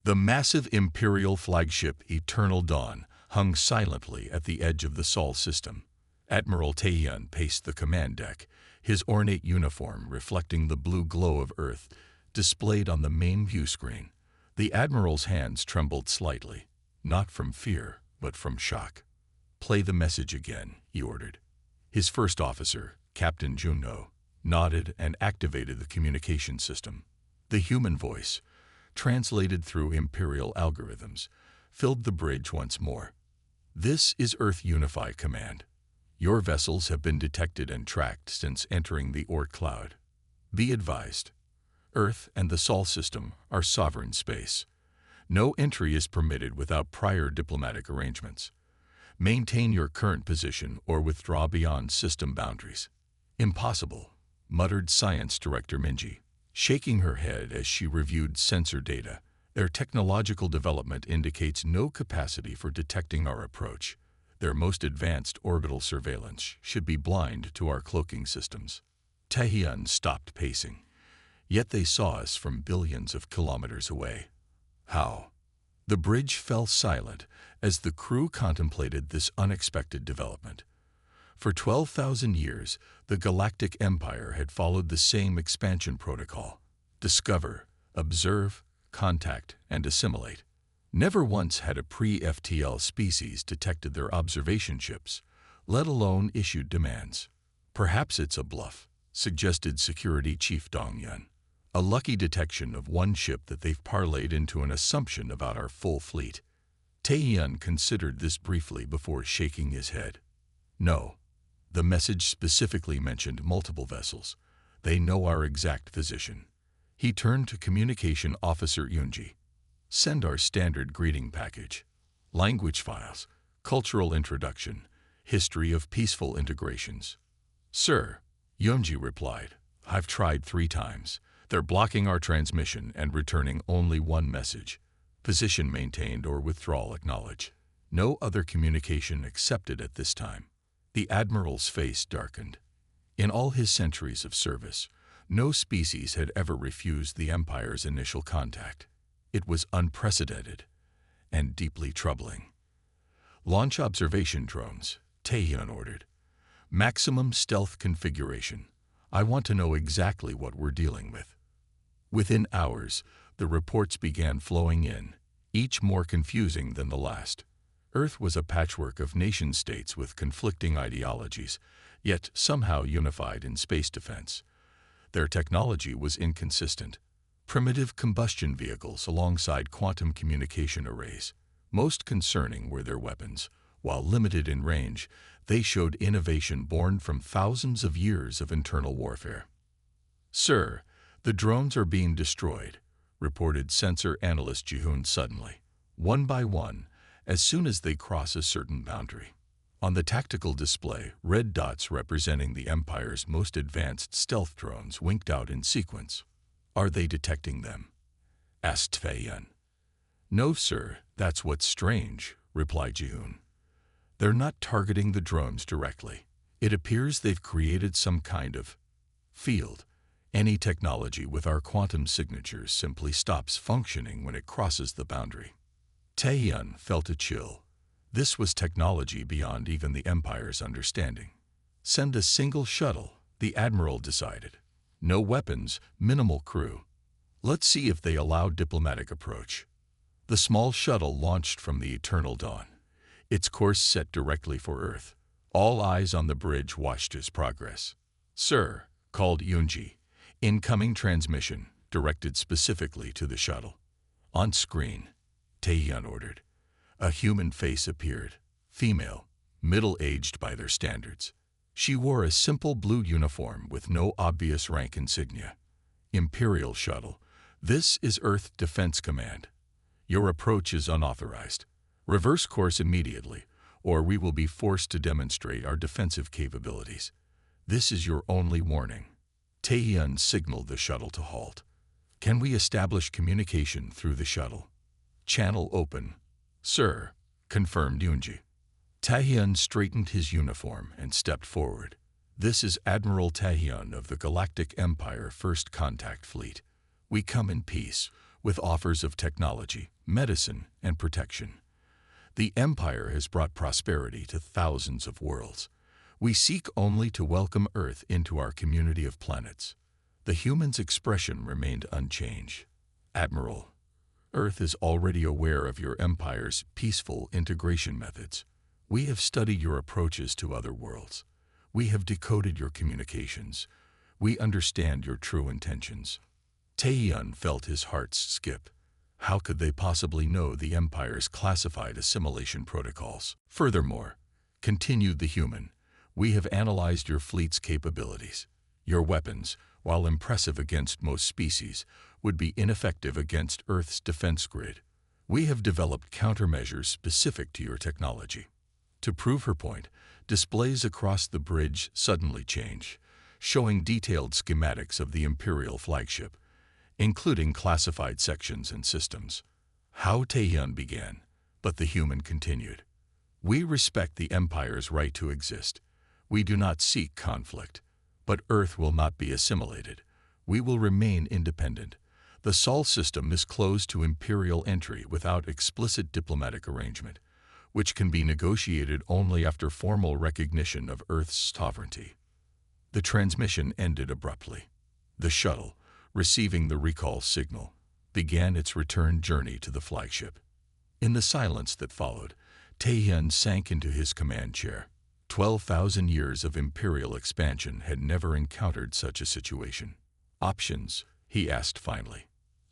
The massive Imperial flagship Eternal Dawn hung silently at the edge of the Sol system. Admiral Taehyun paced the command deck, his ornate uniform reflecting the blue glow of Earth displayed on the main view screen. The Admiral's hands trembled slightly, not from fear, but from shock. "Play the message again," he ordered. His first officer, Captain Junho, nodded and activated the communication system. The human voice, translated through Imperial algorithms, filled the bridge once more. "This is Earth Unify Command. Your vessels have been detected and tracked since entering the Oort cloud. Be advised, Earth and the Sol system are sovereign space. No entry is permitted without prior diplomatic arrangements. Maintain your current position or withdraw beyond system boundaries." "Impossible," muttered Science Director Minji, shaking her head as she reviewed sensor data. "Their technological development indicates no capacity for detecting our approach. Their most advanced orbital surveillance should be blind to our cloaking systems." Taehyun stopped pacing. "Yet they saw us from billions of kilometers away. How?" The bridge fell silent as the crew contemplated this unexpected development. For 12,000 years, the Galactic Empire had followed the same expansion protocol: discover, observe, contact, and assimilate. Never once had a pre-FTL species detected their observation ships, let alone issued demands. "Perhaps it's a bluff," suggested Security Chief Dong-yun. "A lucky detection of one ship that they've parlayed into an assumption about our full fleet." Taehyun considered this briefly before shaking his head. "No. The message specifically mentioned multiple vessels. They know our exact position." He turned to Communication Officer Yoonji. "Send our standard greeting package. Language files, cultural introduction, history of peaceful integrations." "Sir," Yoonji replied, "I've tried 3 times. They're blocking our transmission and returning only one message: position maintained or withdrawal acknowledged. No other communication accepted at this time." The Admiral's face darkened. In all his centuries of service, no species had ever refused the Empire's initial contact. It was unprecedented and deeply troubling. "Launch observation drones," Taehyun ordered. "Maximum stealth configuration. I want to know exactly what we're dealing with." Within hours, the reports began flowing in, each more confusing than the last. Earth was a patchwork of nation-states with conflicting ideologies, yet somehow unified in space defense. Their technology was inconsistent. Primitive combustion vehicles alongside quantum communication arrays. Most concerning were their weapons. While limited in range, they showed innovation born from thousands of years of internal warfare. "Sir, the drones are being destroyed," reported sensor analyst Jihoon suddenly. "One by one, as soon as they cross a certain boundary." On the tactical display, red dots representing the Empire's most advanced stealth drones winked out in sequence. "Are they detecting them?" asked Taehyun. "No, sir, that's what's strange," replied Jihoon. "They're not targeting the drones directly. It appears they've created some kind of field. Any technology with our quantum signatures simply stops functioning when it crosses the boundary." Taehyun felt a chill. This was technology beyond even the Empire's understanding. "Send a single shuttle," the Admiral decided. "No weapons, minimal crew. Let's see if they allow diplomatic approach." The small shuttle launched from the Eternal Dawn, its course set directly for Earth. All eyes on the bridge watched its progress. "Sir," called Yoonji, "incoming transmission," directed specifically to the shuttle. On screen, Taehyun ordered. A human face appeared, female, middle-aged by their standards. She wore a simple blue uniform with no obvious rank insignia. "Imperial Shuttle, this is Earth Defense Command. Your approach is unauthorized. Reverse course immediately, or we will be forced to demonstrate our defensive capabilities. This is your only warning." Taehyun signaled the shuttle to halt. "Can we establish communication through the shuttle?" "Channel open." "Sir," confirmed Yoonji. Taehyun straightened his uniform and stepped forward. "This is Admiral Taehyun of the Galactic Empire First Contact Fleet. We come in peace, with offers of technology, medicine, and protection. The Empire has brought prosperity to thousands of worlds. We seek only to welcome Earth into our community of planets. The humans' expression remained unchanged. Admiral, Earth is already aware of your Empire's peaceful integration methods. We have studied your approaches to other worlds. We have decoded your communications. We understand your true intentions. Taehyun felt his heart skip. How could they possibly know the Empire's classified assimilation protocols? Furthermore, continued the human, we have analyzed your fleet's capabilities. Your weapons, while impressive against most species, would be ineffective against Earth's defense grid. We have developed countermeasures specific to your technology. To prove her point, displays across the bridge suddenly change, showing detailed schematics of the Imperial flagship, including classified sections and systems. How Taehyun began, but the human continued. We respect the Empire's right to exist. We do not seek conflict. But Earth will not be assimilated. We will remain independent. The Sol system is closed to Imperial entry without explicit diplomatic arrangement, which can be negotiated only after formal recognition of Earth's sovereignty. The transmission ended abruptly. The shuttle, receiving the recall signal, began its return journey to the flagship. In the silence that followed, Taehyun sank into his command chair. 12,000 years of Imperial expansion had never encountered such a situation. Options, he asked finally.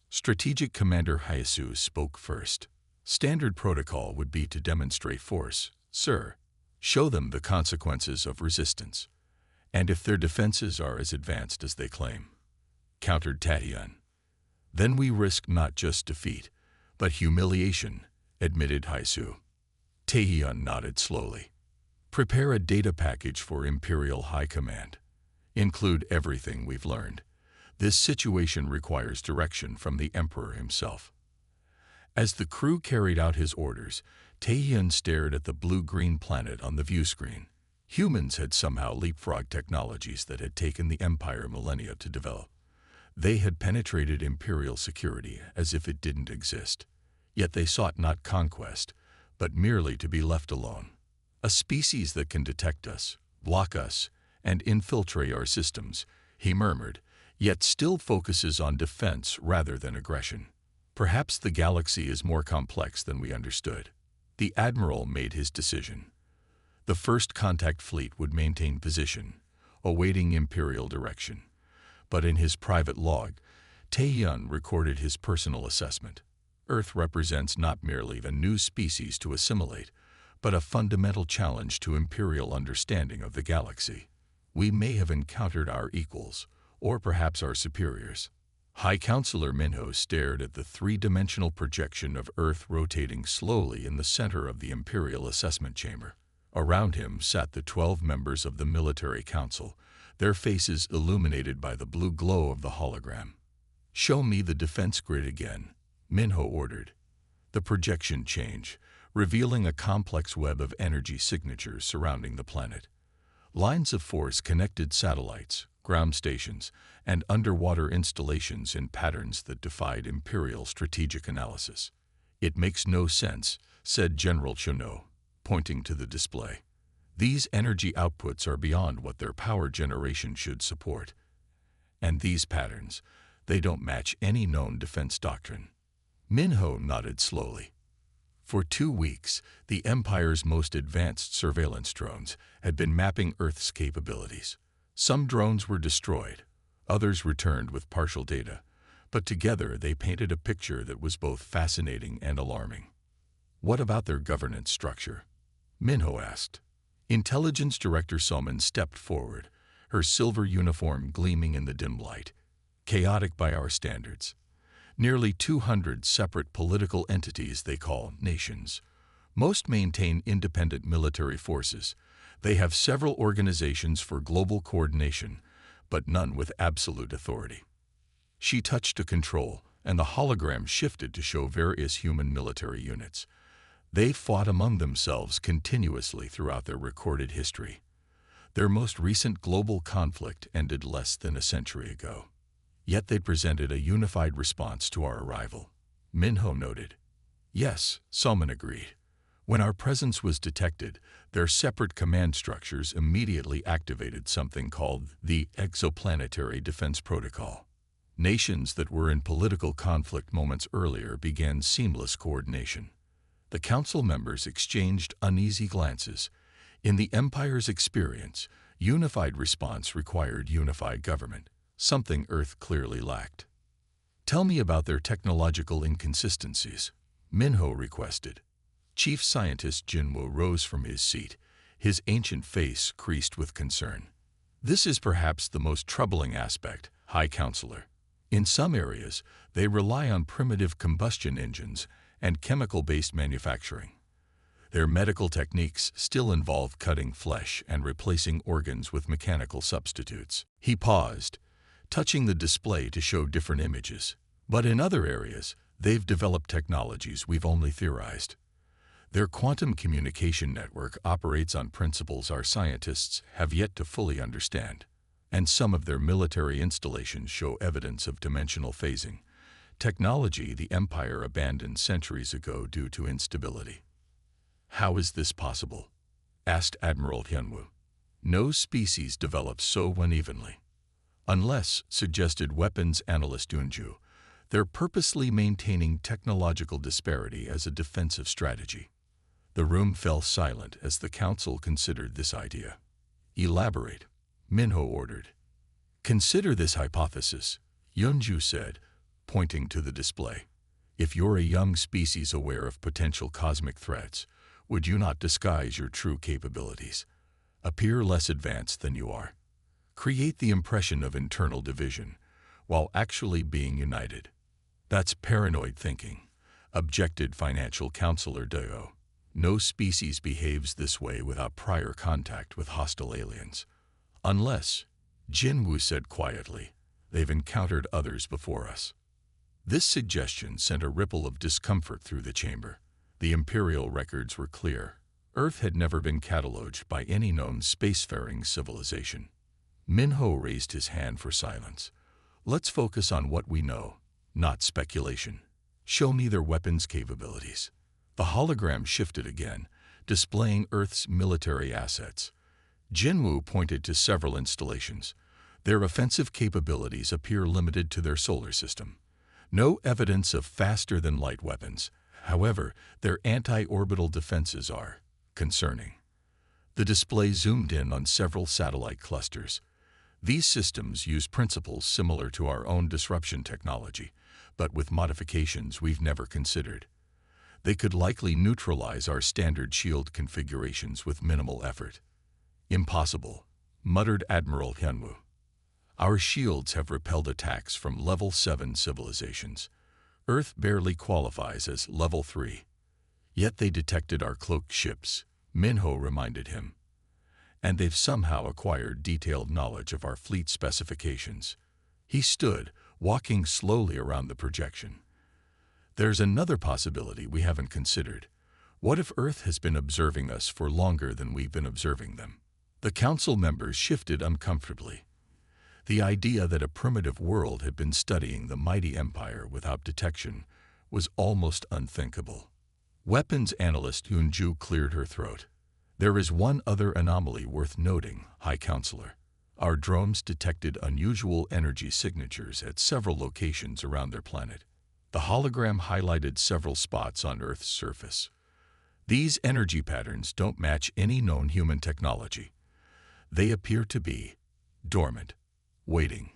Strategic Commander Hyasu spoke first. Standard protocol would be to demonstrate force, sir. Show them the consequences of resistance. And if their defenses are as advanced as they claim, countered Taehyun. Then we risk not just defeat, but humiliation, admitted Hyasu. Taehyun nodded slowly. Prepare a data package for Imperial High Command. Include everything we've learned. This situation requires direction from the Emperor himself. As the crew carried out his orders, Taehyun stared at the blue-green planet on the view screen. Humans had somehow leapfrogged technologies that had taken the Empire millennia to develop. They had penetrated Imperial security as if it didn't exist. Yet they sought not conquest, but merely to be left alone. A species that can detect us, block us, and infiltrate our systems, he murmured, yet still focuses on defense rather than aggression. Perhaps the galaxy is more complex than we understood. The Admiral made his decision. The first contact fleet would maintain position, awaiting Imperial direction. But in his private log, Taehyun recorded his personal assessment. Earth represents not merely a new species to assimilate, but a fundamental challenge to Imperial understanding of the galaxy. We may have encountered our equals, or perhaps our superiors. High Counselor Minho stared at the three-dimensional projection of Earth rotating slowly in the center of the Imperial assessment chamber. Around him sat the 12 members of the Military Council, their faces illuminated by the blue glow of the hologram. Show me the defense grid again, Minho ordered. The projection changed, revealing a complex web of energy signatures surrounding the planet. Lines of force connected satellites, ground stations, and underwater installations in patterns that defied Imperial strategic analysis. It makes no sense, said General Chono, pointing to the display. These energy outputs are beyond what their power generation should support. And these patterns, they don't match any known defense doctrine. Minho nodded slowly. For 2 weeks, the Empire's most advanced surveillance drones had been mapping Earth's capabilities. Some drones were destroyed, others returned with partial data, but together they painted a picture that was both fascinating and alarming. What about their governance structure? Minho asked. Intelligence Director Soman stepped forward, her silver uniform gleaming in the dim light. Chaotic by our standards. Nearly 200 separate political entities they call nations. Most maintain independent military forces. They have several organizations for global coordination, but none with absolute authority. She touched a control, and the hologram shifted to show various human military units. They fought among themselves continuously throughout their recorded history. Their most recent global conflict ended less than a century ago. Yet they presented a unified response to our arrival. Minho noted. Yes, Salman agreed. When our presence was detected, their separate command structures immediately activated something called the Exoplanetary Defense Protocol. Nations that were in political conflict moments earlier began seamless coordination. The council members exchanged uneasy glances. In the Empire's experience, unified response required unified government, something Earth clearly lacked. Tell me about their technological inconsistencies, Minho requested. Chief Scientist Jinwoo rose from his seat, his ancient face creased with concern. This is perhaps the most troubling aspect, High Counselor. In some areas, they rely on primitive combustion engines and chemical-based manufacturing. Their medical techniques still involve cutting flesh and replacing organs with mechanical substitutes. He paused, touching the display to show different images. But in other areas, they've developed technologies we've only theorized. Their quantum communication network operates on principles our scientists have yet to fully understand. And some of their military installations show evidence of dimensional phasing, technology the Empire abandoned centuries ago due to instability. How is this possible? Asked Admiral Hyunwoo. No species develops so unevenly. Unless, suggested weapons analyst Yunju, they're purposely maintaining technological disparity as a defensive strategy. The room fell silent as the council considered this idea. Elaborate, Minho ordered. Consider this hypothesis, Yunju said, pointing to the display. If you're a young species aware of potential cosmic threats, would you not disguise your true capabilities? Appear less advanced than you are. Create the impression of internal division, while actually being united. That's paranoid thinking, objected Financial Counselor Deo. No species behaves this way without prior contact with hostile aliens. Unless, Jinwoo said quietly, they've encountered others before us. This suggestion sent a ripple of discomfort through the chamber. The Imperial records were clear. Earth had never been catalogued by any known spacefaring civilization. Minho raised his hand for silence. Let's focus on what we know, not speculation. Show me their weapons capabilities. The hologram shifted again, displaying Earth's military assets. Jinwoo pointed to several installations. Their offensive capabilities appear limited to their solar system. No evidence of faster-than-light weapons. However, their anti-orbital defenses are concerning. The display zoomed in on several satellite clusters. These systems use principles similar to our own disruption technology, but with modifications we've never considered. They could likely neutralize our standard shield configurations with minimal effort. Impossible, muttered Admiral Hyunwoo. Our shields have repelled attacks from Level 7 civilizations. Earth barely qualifies as Level 3. Yet they detected our cloaked ships, Minho reminded him. And they've somehow acquired detailed knowledge of our fleet specifications. He stood, walking slowly around the projection. There's another possibility we haven't considered. What if Earth has been observing us for longer than we've been observing them? The council members shifted uncomfortably. The idea that a primitive world had been studying the mighty empire without detection was almost unthinkable. Weapons analyst Yunju cleared her throat. There is one other anomaly worth noting, High Counselor. Our drones detected unusual energy signatures at several locations around their planet. The hologram highlighted several spots on Earth's surface. These energy patterns don't match any known human technology. They appear to be dormant. Waiting.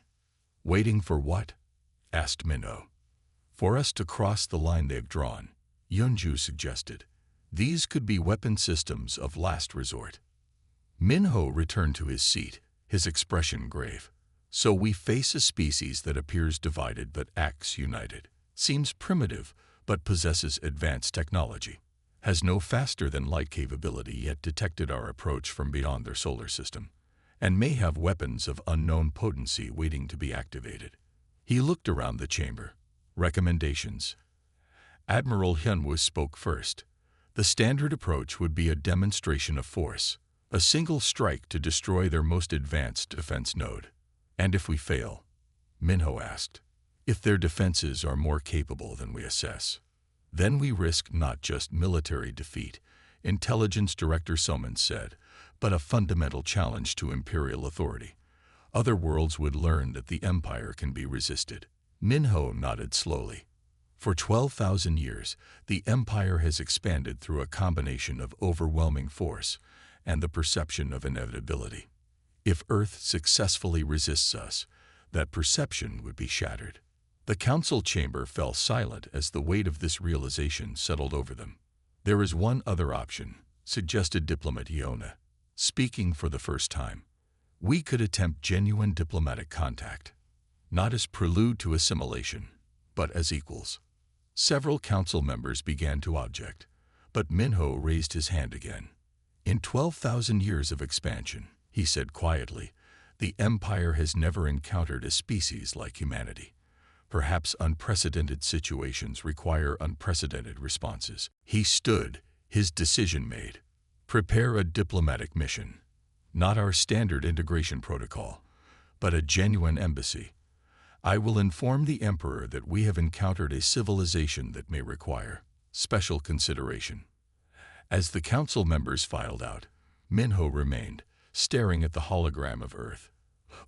Waiting for what? Asked Minho. For us to cross the line they've drawn, Yunju suggested. These could be weapon systems of last resort. Minho returned to his seat, his expression grave. So we face a species that appears divided but acts united. Seems primitive, but possesses advanced technology. Has no faster-than-light capability yet detected our approach from beyond their solar system, and may have weapons of unknown potency waiting to be activated. He looked around the chamber. Recommendations. Admiral Hyunwoo spoke first. The standard approach would be a demonstration of force, a single strike to destroy their most advanced defense node. And if we fail, Minho asked. If their defenses are more capable than we assess, then we risk not just military defeat, Intelligence Director Soman said, but a fundamental challenge to Imperial authority. Other worlds would learn that the Empire can be resisted. Minho nodded slowly. For 12,000 years, the Empire has expanded through a combination of overwhelming force and the perception of inevitability. If Earth successfully resists us, that perception would be shattered. The council chamber fell silent as the weight of this realization settled over them. There is one other option, suggested diplomat Iona, speaking for the first time. We could attempt genuine diplomatic contact, not as prelude to assimilation, but as equals. Several council members began to object, but Minho raised his hand again. In 12,000 years of expansion, he said quietly, the Empire has never encountered a species like humanity. Perhaps unprecedented situations require unprecedented responses. He stood, his decision made. Prepare a diplomatic mission. Not our standard integration protocol, but a genuine embassy. I will inform the Emperor that we have encountered a civilization that may require special consideration. As the council members filed out, Minho remained, staring at the hologram of Earth,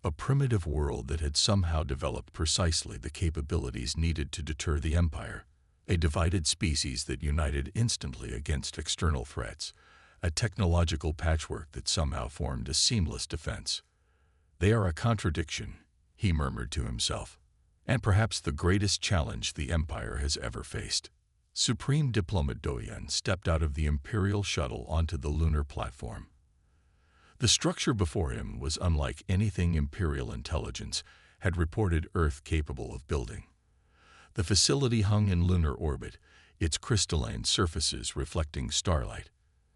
a primitive world that had somehow developed precisely the capabilities needed to deter the Empire, a divided species that united instantly against external threats, a technological patchwork that somehow formed a seamless defense. They are a contradiction, he murmured to himself, and perhaps the greatest challenge the Empire has ever faced. Supreme Diplomat Doyan stepped out of the Imperial shuttle onto the lunar platform. The structure before him was unlike anything Imperial intelligence had reported Earth capable of building. The facility hung in lunar orbit, its crystalline surfaces reflecting starlight.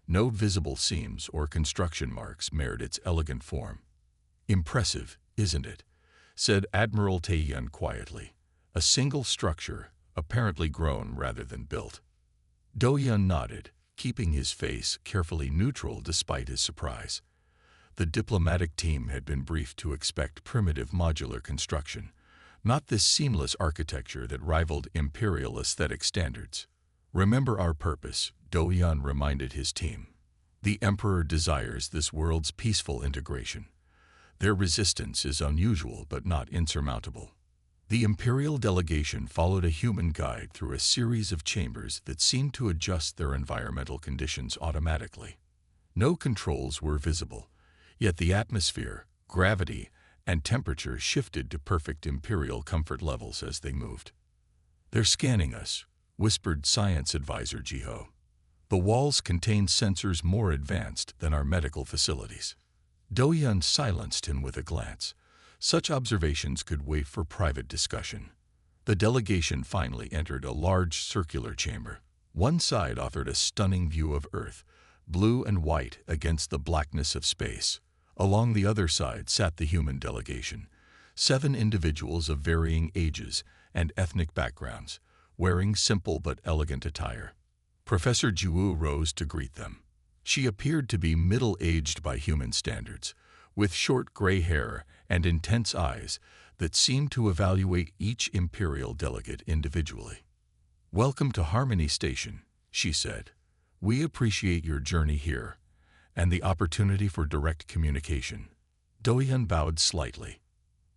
No visible seams or construction marks marred its elegant form. Impressive, isn't it? Said Admiral Taeyeon quietly. A single structure, apparently grown rather than built. Do-Yun nodded, keeping his face carefully neutral despite his surprise. The diplomatic team had been briefed to expect primitive modular construction, not this seamless architecture that rivaled Imperial aesthetic standards. Remember our purpose, Do-Yun reminded his team. The Emperor desires this world's peaceful integration. Their resistance is unusual but not insurmountable. The Imperial delegation followed a human guide through a series of chambers that seemed to adjust their environmental conditions automatically. No controls were visible, yet the atmosphere, gravity, and temperature shifted to perfect Imperial comfort levels as they moved. They're scanning us, whispered Science Advisor Jiho. The walls contain sensors more advanced than our medical facilities. Do-Yun silenced him with a glance. Such observations could wait for private discussion. The delegation finally entered a large circular chamber. One side offered a stunning view of Earth, blue and white against the blackness of space. Along the other side sat the human delegation, 7 individuals of varying ages and ethnic backgrounds, wearing simple but elegant attire. Professor Jiwoo rose to greet them. She appeared to be middle-aged by human standards, with short gray hair and intense eyes that seemed to evaluate each Imperial delegate individually. Welcome to Harmony Station, she said. We appreciate your journey here and the opportunity for direct communication. Do-Yun bowed slightly.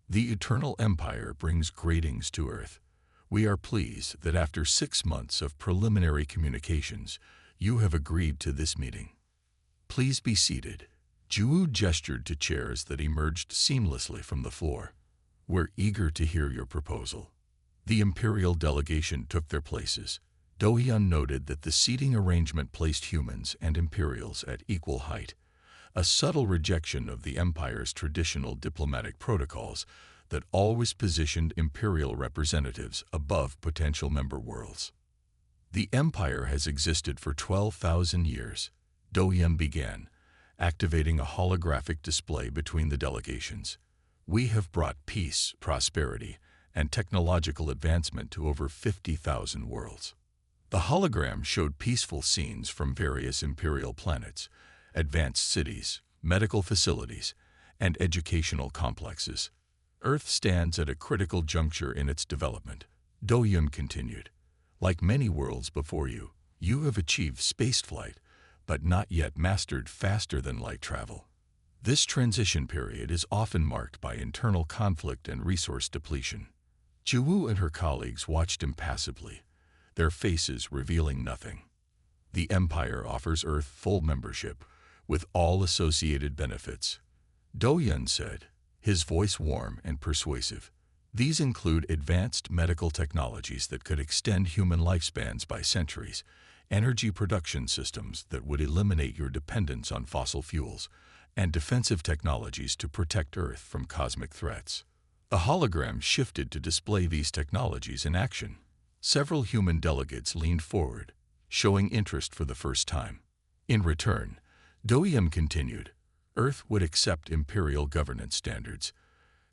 The Eternal Empire brings greetings to Earth. We are pleased that after 6 months of preliminary communications, you have agreed to this meeting. Please be seated. Jiwoo gestured to chairs that emerged seamlessly from the floor. We're eager to hear your proposal. The Imperial delegation took their places. Do-Yun noted that the seating arrangement placed humans and Imperials at equal height, a subtle rejection of the Empire's traditional diplomatic protocols that always positioned Imperial representatives above potential member worlds. The Empire has existed for 12,000 years, Do-Yun began, activating a holographic display between the delegations. We have brought peace, prosperity, and technological advancement to over 50,000 worlds. The hologram showed peaceful scenes from various Imperial planets, advanced cities, medical facilities, and educational complexes. Earth stands at a critical juncture in its development. Do-hyun continued. Like many worlds before you, you have achieved spaceflight, but not yet mastered faster-than-light travel. This transition period is often marked by internal conflict and resource depletion. Jiwoo and her colleagues watched impassively, their faces revealing nothing. The Empire offers Earth full membership, with all associated benefits. Do-hyun said, his voice warm and persuasive. These include advanced medical technologies that could extend human lifespans by centuries, energy production systems that would eliminate your dependence on fossil fuels, and defensive technologies to protect Earth from cosmic threats. A hologram shifted to display these technologies in action. Several human delegates leaned forward, showing interest for the first time. In return, Do-hyun continued, Earth would accept imperial governance standards,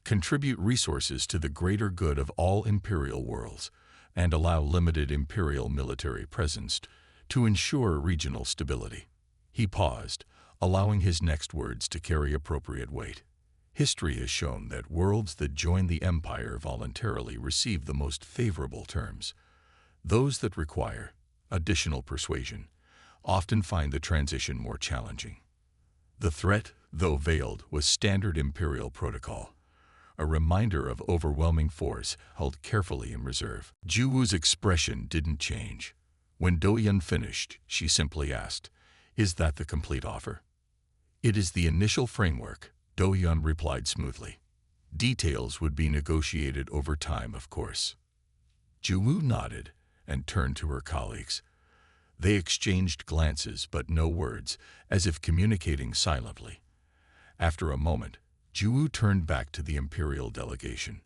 contribute resources to the greater good of all imperial worlds, and allow limited imperial military presence to ensure regional stability. He paused, allowing his next words to carry appropriate weight. History has shown that worlds that join the Empire voluntarily receive the most favorable terms. Those that require additional persuasion often find the transition more challenging. The threat, though veiled, was standard imperial protocol, a reminder of overwhelming force held carefully in reserve. Jiwoo's expression didn't change. When Do-hyun finished, she simply asked, "Is that the complete offer?" "It is the initial framework," Do-hyun replied smoothly. "Details would be negotiated over time, of course." Jiwoo nodded and turned to her colleagues. They exchanged glances but no words, as if communicating silently. After a moment, Jiwoo turned back to the imperial delegation.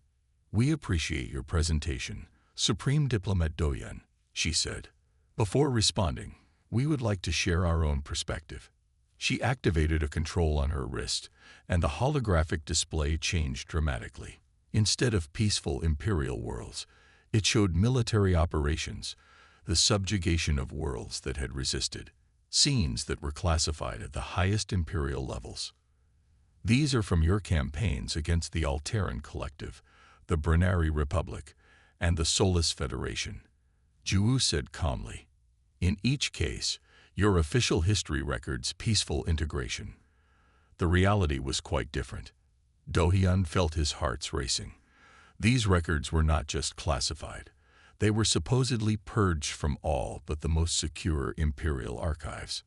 "We appreciate your presentation, Supreme Diplomat Do-hyun," she said. "Before responding, we would like to share our own perspective." She activated a control on her wrist, and the holographic display changed dramatically. Instead of peaceful imperial worlds, it showed military operations, the subjugation of worlds that had resisted, scenes that were classified at the highest imperial levels. "These are from your campaigns against the Alteran Collective, the Brunari Republic, and the Solus Federation," Jiwoo said calmly. "In each case, your official history records peaceful integration." The reality was quite different. Do-hyun felt his heart racing. These records were not just classified. They were supposedly purged from all but the most secure imperial archives.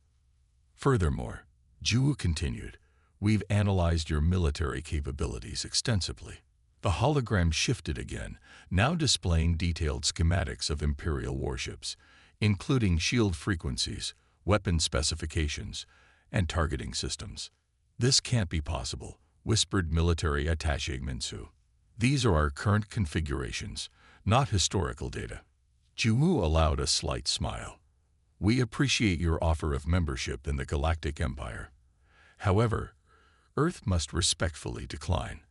Furthermore, Jiwoo continued, "We've analyzed your military capabilities extensively." The hologram shifted again, now displaying detailed schematics of imperial warships, including shield frequencies, weapon specifications, and targeting systems. "This can't be possible," whispered military attaché Minsu. "These are our current configurations, not historical data." Jiwoo allowed a slight smile. "We appreciate your offer of membership in the Galactic Empire. However, Earth must respectfully decline.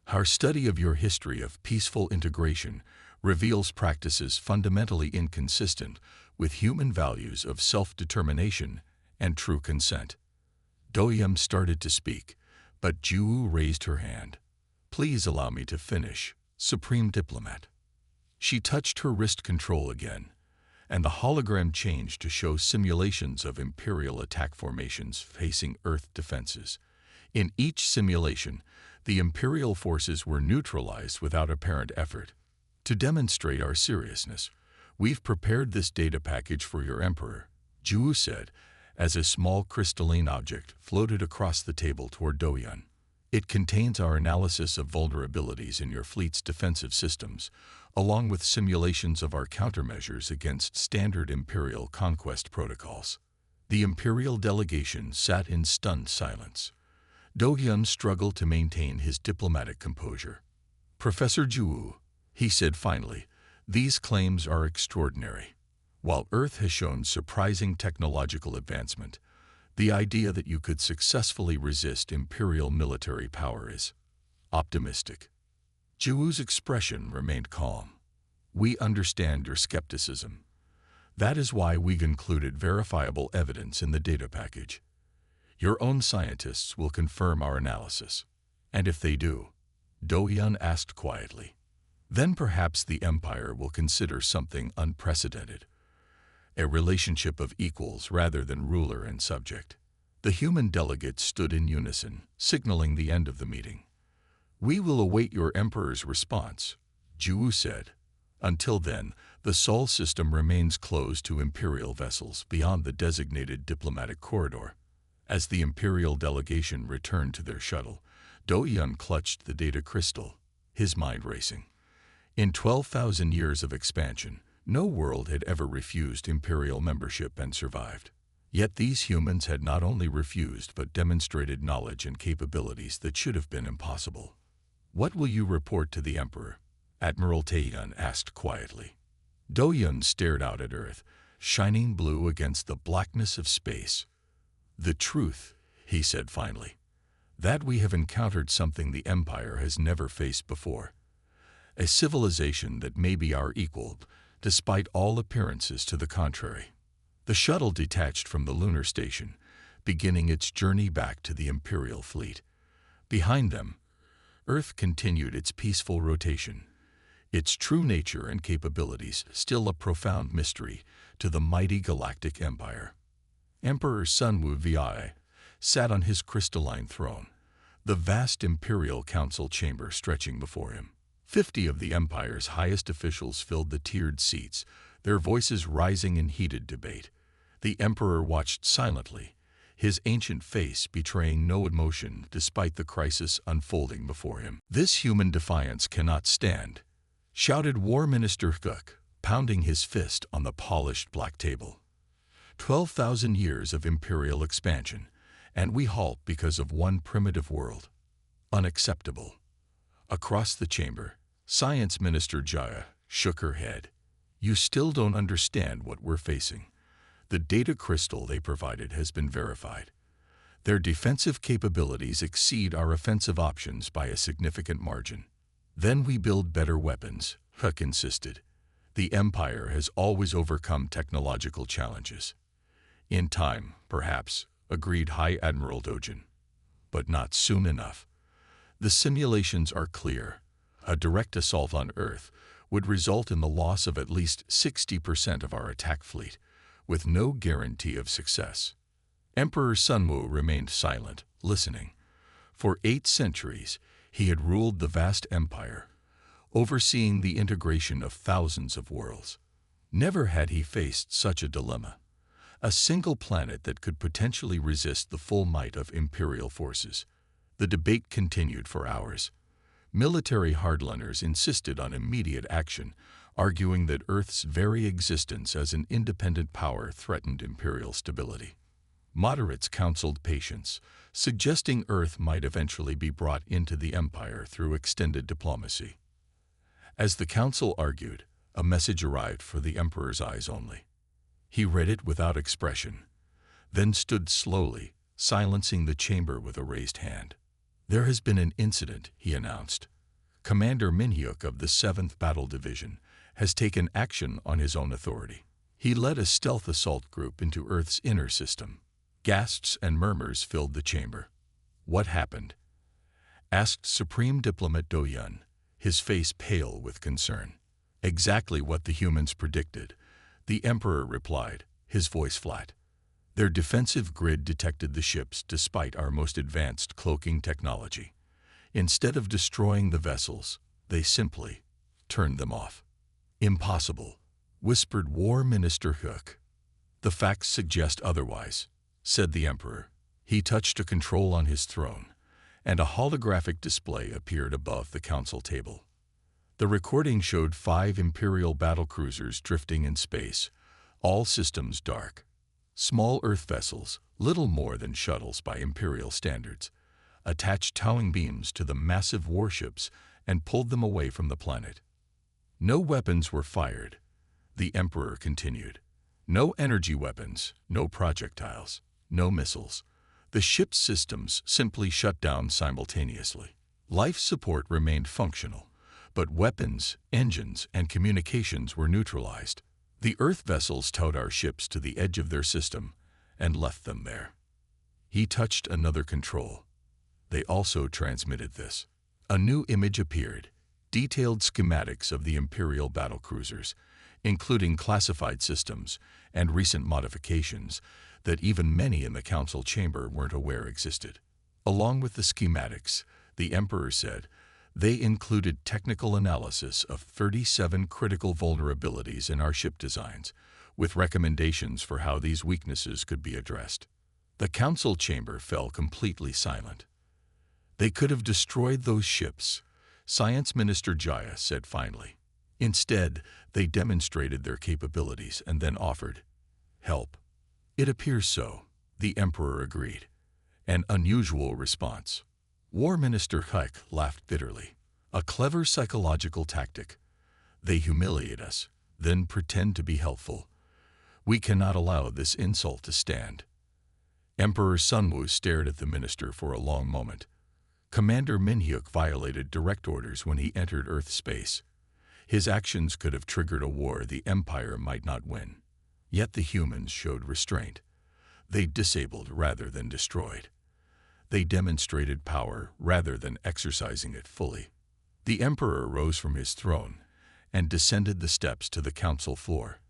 Our study of your history of peaceful integration reveals practices fundamentally inconsistent with human values of self-determination and true consent." Do-hyun started to speak, but Jiwoo raised her hand. "Please allow me to finish, Supreme Diplomat." She touched her wrist control again, and the hologram changed to show simulations of imperial attack formations facing Earth defenses. In each simulation, the imperial forces were neutralized without apparent effort. "To demonstrate our seriousness, we've prepared this data package for your Emperor," Jiwoo said, as a small crystalline object floated across the table toward Do-hyun. "It contains our analysis of vulnerabilities in your fleet's defensive systems, along with simulations of our countermeasures against standard imperial conquest protocols." The imperial delegation sat in stunned silence. Do-hyun struggled to maintain his diplomatic composure. "Professor Jiwoo," he said finally, "these claims are extraordinary. While Earth has shown surprising technological advancement, the idea that you could successfully resist imperial military power is optimistic." Jiwoo's expression remained calm. "We understand your skepticism. That is why we've included verifiable evidence in the data package. Your own scientists will confirm our analysis. And if they do, Do-hyun asked quietly. Then perhaps the Empire will consider something unprecedented. A relationship of equals rather than ruler and subject. The human delegates stood in unison, signaling the end of the meeting. "We will await your Emperor's response," Ju said. "Until then, the Sol system remains closed to Imperial vessels beyond the designated diplomatic corridor." As the Imperial delegation returned to their shuttle, Do-hyun clutched the data crystal, his mind racing. In 12,000 years of expansion, no world had ever refused Imperial membership and survived. Yet these humans had not only refused but demonstrated knowledge and capabilities that should have been impossible. "What will you report to the Emperor?" Admiral Tae-hyun asked quietly. Do-hyun stared out at Earth, shining blue against the blackness of space. "The truth," he said finally, "that we have encountered something the Empire has never faced before. A civilization that may be our equal, despite all appearances to the contrary." The shuttle detached from the lunar station, beginning its journey back to the Imperial fleet. Behind them, Earth continued its peaceful rotation, its true nature and capabilities still a profound mystery to the mighty Galactic Empire. Emperor Sunwoo Vi sat on his crystalline throne, the vast Imperial Council chamber stretching before him. 50 of the Empire's highest officials filled the tiered seats, their voices rising in heated debate. The Emperor watched silently, his ancient face betraying no emotion despite the crisis unfolding before him. "This human defiance cannot stand," shouted War Minister Cook, pounding his fist on the polished black table. 12,000 years of Imperial expansion, and we halt because of one primitive world. Unacceptable. Across the chamber, Science Minister Jaya shook her head. "You still don't understand what we're facing. The data crystal they provided has been verified. Their defensive capabilities exceed our offensive options by a significant margin." "Then we build better weapons," Huck insisted. "The Empire has always overcome technological challenges." "In time, perhaps," agreed High Admiral Dojin. "But not soon enough. The simulations are clear. A direct assault on Earth would result in the loss of at least 60% of our attack fleet, with no guarantee of success." Emperor Sunwoo remained silent, listening. For 8 centuries, he had ruled the vast empire, overseeing the integration of thousands of worlds. Never had he faced such a dilemma. A single planet that could potentially resist the full might of Imperial forces. The debate continued for hours. Military hardliners insisted on immediate action, arguing that Earth's very existence as an independent power threatened Imperial stability. Moderates counseled patience, suggesting Earth might eventually be brought into the Empire through extended diplomacy. As the council argued, a message arrived for the Emperor's eyes only. He read it without expression, then stood slowly, silencing the chamber with a raised hand. "There has been an incident," he announced. "Commander Minhyuk of the 7th Battle Division has taken action on his own authority. He led a stealth assault group into Earth's inner system." Gasps and murmurs filled the chamber. "What happened?" asked Supreme Diplomat Do-hyun, his face pale with concern. "Exactly what the humans predicted," the Emperor replied, his voice flat. "Their defensive grid detected the ships despite our most advanced cloaking technology. Instead of destroying the vessels, they simply turned them off." "Impossible," whispered War Minister Hook. "The facts suggest otherwise," said the Emperor. He touched a control on his throne, and a holographic display appeared above the council table. The recording showed 5 Imperial battlecruisers drifting in space, all systems dark. Small Earth vessels, little more than shuttles by Imperial standards, attached towing beams to the massive warships and pulled them away from the planet. "No weapons were fired," the Emperor continued. "No energy weapons, no projectiles, no missiles. The ship's systems simply shut down simultaneously. Life support remained functional, but weapons, engines, and communications were neutralized. The Earth vessels towed our ships to the edge of their system and left them there." He touched another control. "They also transmitted this." A new image appeared, detailed schematics of the Imperial battlecruisers, including classified systems and recent modifications that even many in the council chamber weren't aware existed. Along with the schematics, the Emperor said, they included technical analysis of 37 critical vulnerabilities in our ship designs, with recommendations for how these weaknesses could be addressed. The council chamber fell completely silent. They could have destroyed those ships, Science Minister Jaya said finally. Instead, they demonstrated their capabilities and then offered help. It appears so, the Emperor agreed. An unusual response. War Minister Hike laughed bitterly. A clever psychological tactic. They humiliate us, then pretend to be helpful. We cannot allow this insult to stand. Emperor Sunwoo stared at the minister for a long moment. Commander Minhyuk violated direct orders when he entered Earth space. His actions could have triggered a war the Empire might not win. Yet the humans showed restraint. They disabled rather than destroyed. They demonstrated power rather than exercising it fully. The Emperor rose from his throne and descended the steps to the council floor,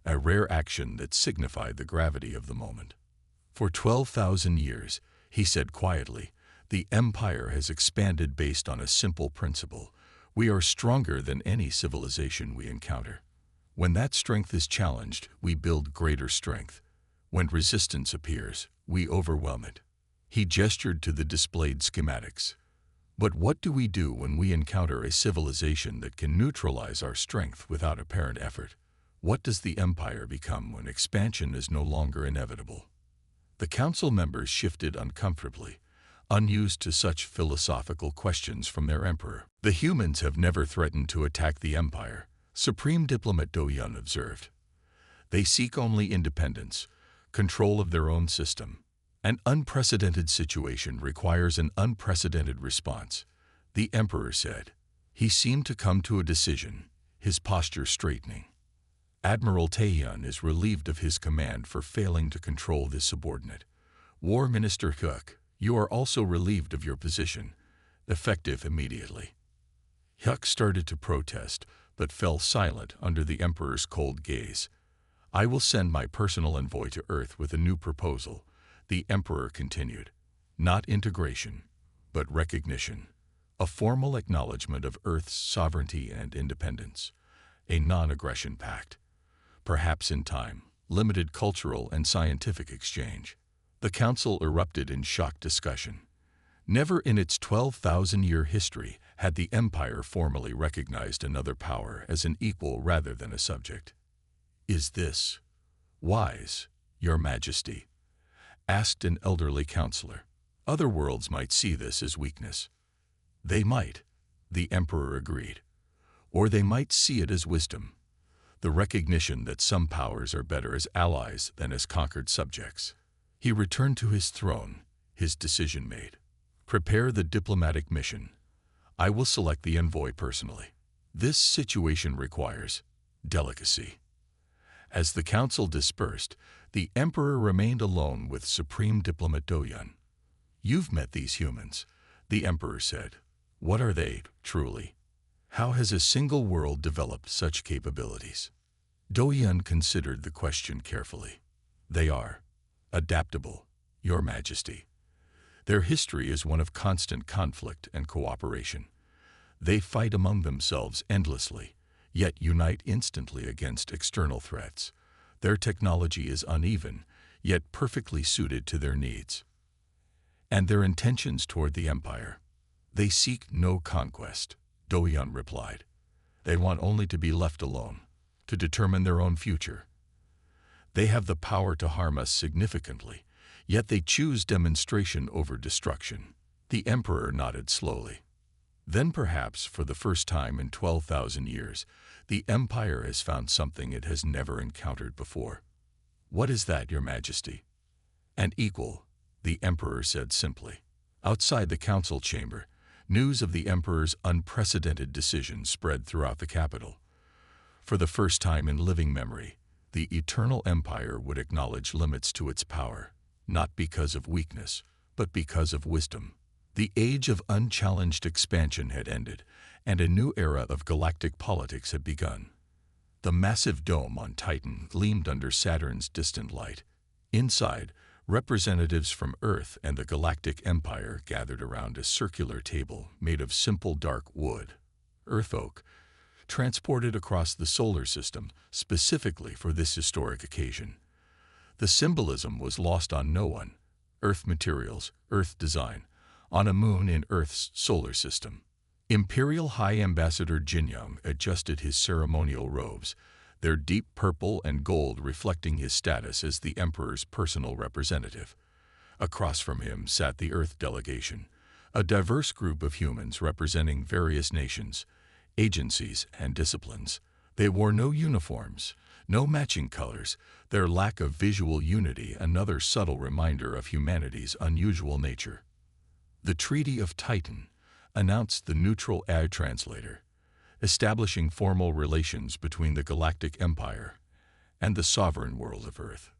a rare action that signified the gravity of the moment. For 12,000 years, he said quietly, the Empire has expanded based on a simple principle. We are stronger than any civilization we encounter. When that strength is challenged, we build greater strength. When resistance appears, we overwhelm it. He gestured to the displayed schematics. But what do we do when we encounter a civilization that can neutralize our strength without apparent effort? What does the Empire become when expansion is no longer inevitable? The council members shifted uncomfortably, unused to such philosophical questions from their emperor. The humans have never threatened to attack the Empire, Supreme Diplomat Do Yun observed. They seek only independence, control of their own system. An unprecedented situation requires an unprecedented response, the Emperor said. He seemed to come to a decision, his posture straightening. Admiral Taehyun is relieved of his command for failing to control this subordinate. War Minister Hyuk, you are also relieved of your position, effective immediately. Hyuk started to protest, but fell silent under the Emperor's cold gaze. I will send my personal envoy to Earth with a new proposal, the Emperor continued. Not integration, but recognition. A formal acknowledgement of Earth's sovereignty and independence. A non-aggression pact. Perhaps in time, limited cultural and scientific exchange. The council erupted in shocked discussion. Never in its 12,000-year history had the Empire formally recognized another power as an equal rather than a subject. Is this wise, Your Majesty? Asked an elderly counselor. Other worlds might see this as weakness. They might, the Emperor agreed. Or they might see it as wisdom. The recognition that some powers are better as allies than as conquered subjects. He returned to his throne, his decision made. Prepare the diplomatic mission. I will select the envoy personally. This situation requires delicacy. As the council dispersed, the Emperor remained alone with Supreme Diplomat Do Yun. You've met these humans, the Emperor said. What are they, truly? How has a single world developed such capabilities? Do Yun considered the question carefully. They are adaptable, Your Majesty. Their history is one of constant conflict and cooperation. They fight among themselves endlessly, yet unite instantly against external threats. Their technology is uneven, yet perfectly suited to their needs. And their intentions toward the Empire. They seek no conquest, Do Yun replied. They want only to be left alone, to determine their own future. They have the power to harm us significantly, yet they choose demonstration over destruction. The Emperor nodded slowly. Then perhaps, for the first time in 12,000 years, the Empire has found something it has never encountered before. What is that, Your Majesty? An equal, the Emperor said simply. Outside the council chamber, news of the Emperor's unprecedented decision spread throughout the capital. For the first time in living memory, the Eternal Empire would acknowledge limits to its power, not because of weakness, but because of wisdom. The age of unchallenged expansion had ended, and a new era of galactic politics had begun. The massive dome on Titan gleamed under Saturn's distant light. Inside, representatives from Earth and the Galactic Empire gathered around a circular table made of simple dark wood, earth oak, transported across the solar system specifically for this historic occasion. The symbolism was lost on no one. Earth materials, Earth design, on a moon in Earth's solar system. Imperial High Ambassador Jinyoung adjusted his ceremonial robes, their deep purple and gold reflecting his status as the Emperor's personal representative. Across from him sat the Earth delegation, a diverse group of humans representing various nations, agencies, and disciplines. They wore no uniforms, no matching colors, their lack of visual unity another subtle reminder of humanity's unusual nature. The Treaty of Titan announced the neutral air translator, establishing formal relations between the Galactic Empire and the sovereign world of Earth.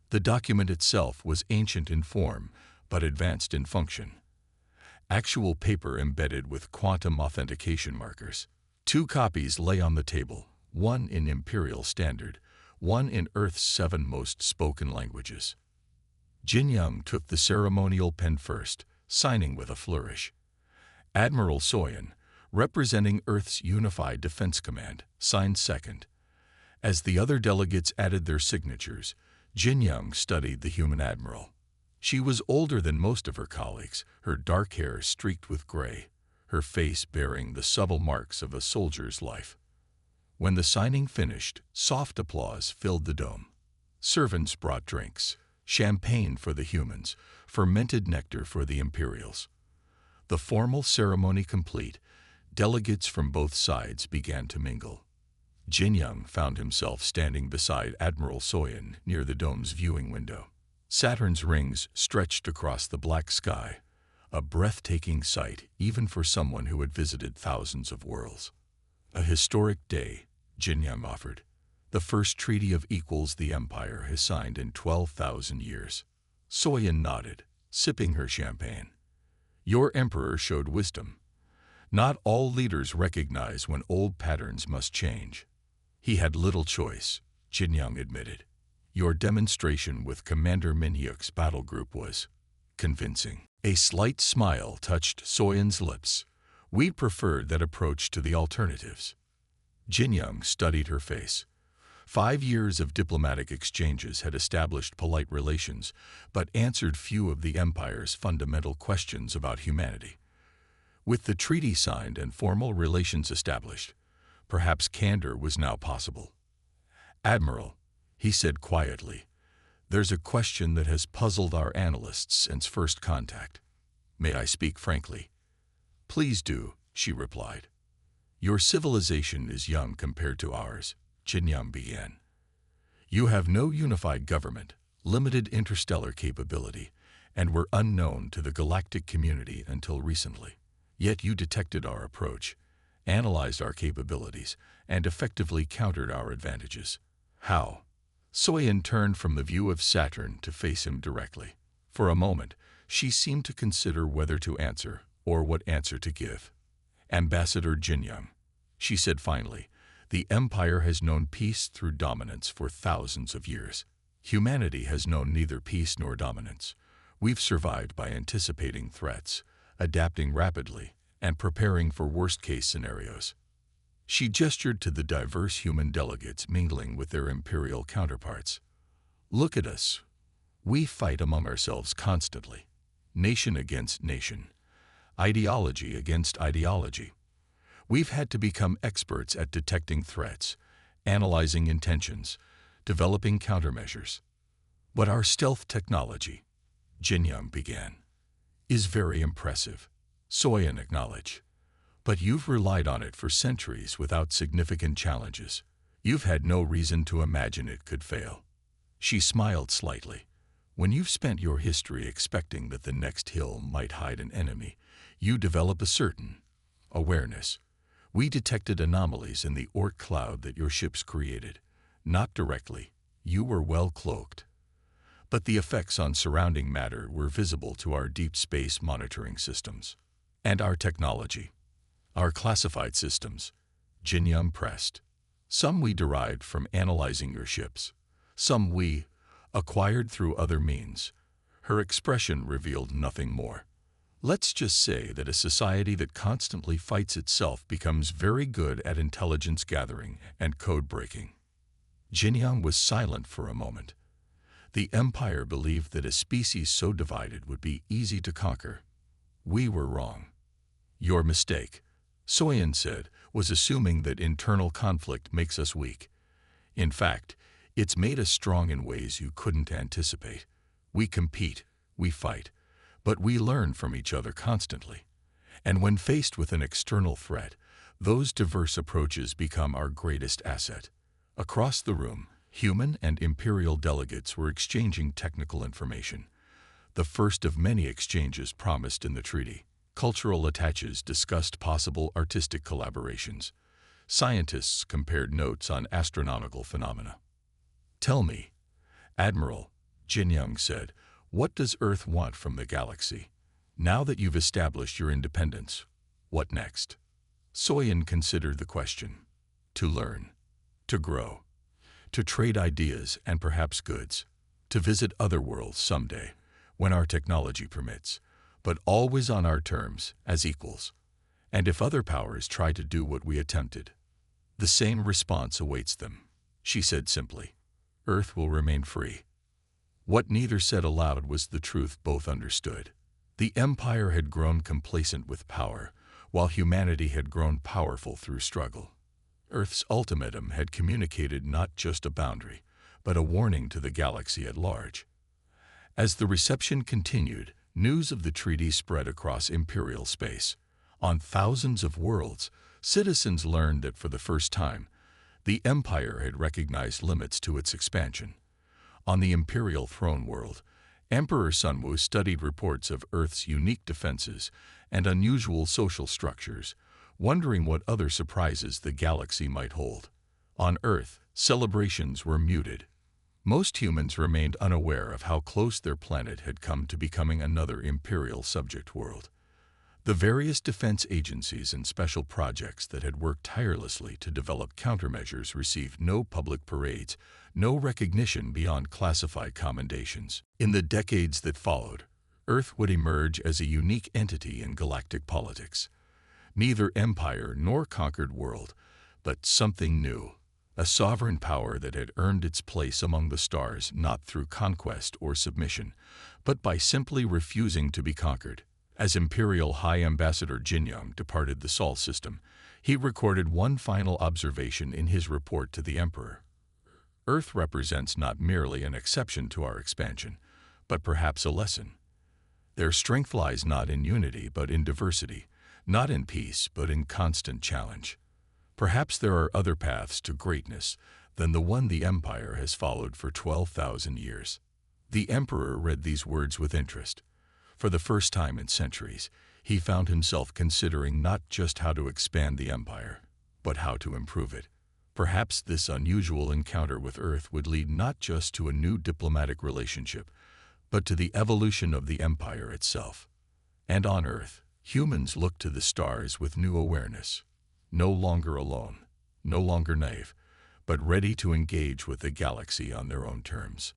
The document itself was ancient in form, but advanced in function. Actual paper embedded with quantum authentication markers. 2 copies lay on the table, one in Imperial Standard, one in Earth's 7 most spoken languages. Jinyoung took the ceremonial pen first, signing with a flourish. Admiral Soyan, representing Earth's Unified Defense Command, signed second. As the other delegates added their signatures, Jinyoung studied the human admiral. She was older than most of her colleagues, her dark hair streaked with gray, her face bearing the subtle marks of a soldier's life. When the signing finished, soft applause filled the dome. Servants brought drinks, champagne for the humans, fermented nectar for the Imperials. The formal ceremony complete, delegates from both sides began to mingle. Jinyoung found himself standing beside Admiral Soyan near the dome's viewing window. Saturn's rings stretched across the black sky, a breathtaking sight even for someone who had visited thousands of worlds. A historic day, Jinyoung offered. The first treaty of equals the Empire has signed in 12,000 years. Soyan nodded, sipping her champagne. Your Emperor showed wisdom. Not all leaders recognize when old patterns must change. He had little choice, Jinyoung admitted. Your demonstration with Commander Minhyuk's battle group was convincing. A slight smile touched Soyan's lips. We'd preferred that approach to the alternatives. Jinyoung studied her face. 5 years of diplomatic exchanges had established polite relations, but answered few of the Empire's fundamental questions about humanity. With the treaty signed and formal relations established, perhaps candor was now possible. Admiral, he said quietly, there's a question that has puzzled our analysts since first contact. May I speak frankly? Please do, she replied. Your civilization is young compared to ours, Jinyoung began. You have no unified government, limited interstellar capability, and were unknown to the galactic community until recently. Yet you detected our approach, analyzed our capabilities, and effectively countered our advantages. How? Soyan turned from the view of Saturn to face him directly. For a moment, she seemed to consider whether to answer or what answer to give. Ambassador Jinyoung, she said finally, the Empire has known peace through dominance for thousands of years. Humanity has known neither peace nor dominance. We've survived by anticipating threats, adapting rapidly, and preparing for worst-case scenarios. She gestured to the diverse human delegates mingling with their imperial counterparts. Look at us. We fight among ourselves constantly, nation against nation, ideology against ideology. We've had to become experts at detecting threats, analyzing intentions, developing countermeasures. But our stealth technology, Jinyoung began, is very impressive, Soyan acknowledged. But you've relied on it for centuries without significant challenges. You've had no reason to imagine it could fail. She smiled slightly. When you've spent your history expecting that the next hill might hide an enemy, you develop a certain awareness. We detected anomalies in the Orc cloud that your ships created. Not directly. You were well cloaked. but the effects on surrounding matter were visible to our deep space monitoring systems. And our technology, our classified systems, Jinyum pressed. Some we derived from analyzing your ships, some we acquired through other means. Her expression revealed nothing more. Let's just say that a society that constantly fights itself becomes very good at intelligence gathering and code breaking. Jinyang was silent for a moment. The Empire believed that a species so divided would be easy to conquer. We were wrong. Your mistake, Soyan said, was assuming that internal conflict makes us weak. In fact, it's made us strong in ways you couldn't anticipate. We compete, we fight, but we learn from each other constantly. And when faced with an external threat, those diverse approaches become our greatest asset. Across the room, human and imperial delegates were exchanging technical information. The first of many exchanges promised in the treaty. Cultural attaches discussed possible artistic collaborations. Scientists compared notes on astronomical phenomena. Tell me, Admiral, Jinyang said, what does Earth want from the galaxy? Now that you've established your independence, what next? Soyan considered the question. To learn, to grow, to trade ideas and perhaps goods, to visit other worlds someday, when our technology permits, but always on our terms, as equals. And if other powers try to do what we attempted, the same response awaits them, she said simply. Earth will remain free. What neither said aloud was the truth both understood. The Empire had grown complacent with power, while humanity had grown powerful through struggle. Earth's ultimatum had communicated not just a boundary, but a warning to the galaxy at large. As the reception continued, news of the treaty spread across imperial space. On thousands of worlds, citizens learned that for the first time, the Empire had recognized limits to its expansion. On the imperial throne world, Emperor Sunwu studied reports of Earth's unique defenses and unusual social structures, wondering what other surprises the galaxy might hold. On Earth, celebrations were muted. Most humans remained unaware of how close their planet had come to becoming another imperial subject world. The various defense agencies and special projects that had worked tirelessly to develop countermeasures received no public parades, no recognition beyond classified commendations. In the decades that followed, Earth would emerge as a unique entity in galactic politics. Neither empire nor conquered world, but something new. A sovereign power that had earned its place among the stars not through conquest or submission, but by simply refusing to be conquered. As Imperial High Ambassador Jinyang departed the Sol system, he recorded one final observation in his report to the Emperor. Earth represents not merely an exception to our expansion, but perhaps a lesson. Their strength lies not in unity but in diversity, not in peace but in constant challenge. Perhaps there are other paths to greatness than the one the Empire has followed for 12,000 years. The Emperor read these words with interest. For the first time in centuries, he found himself considering not just how to expand the Empire, but how to improve it. Perhaps this unusual encounter with Earth would lead not just to a new diplomatic relationship, but to the evolution of the Empire itself. And on Earth, humans looked to the stars with new awareness. No longer alone, no longer naive, but ready to engage with the galaxy on their own terms.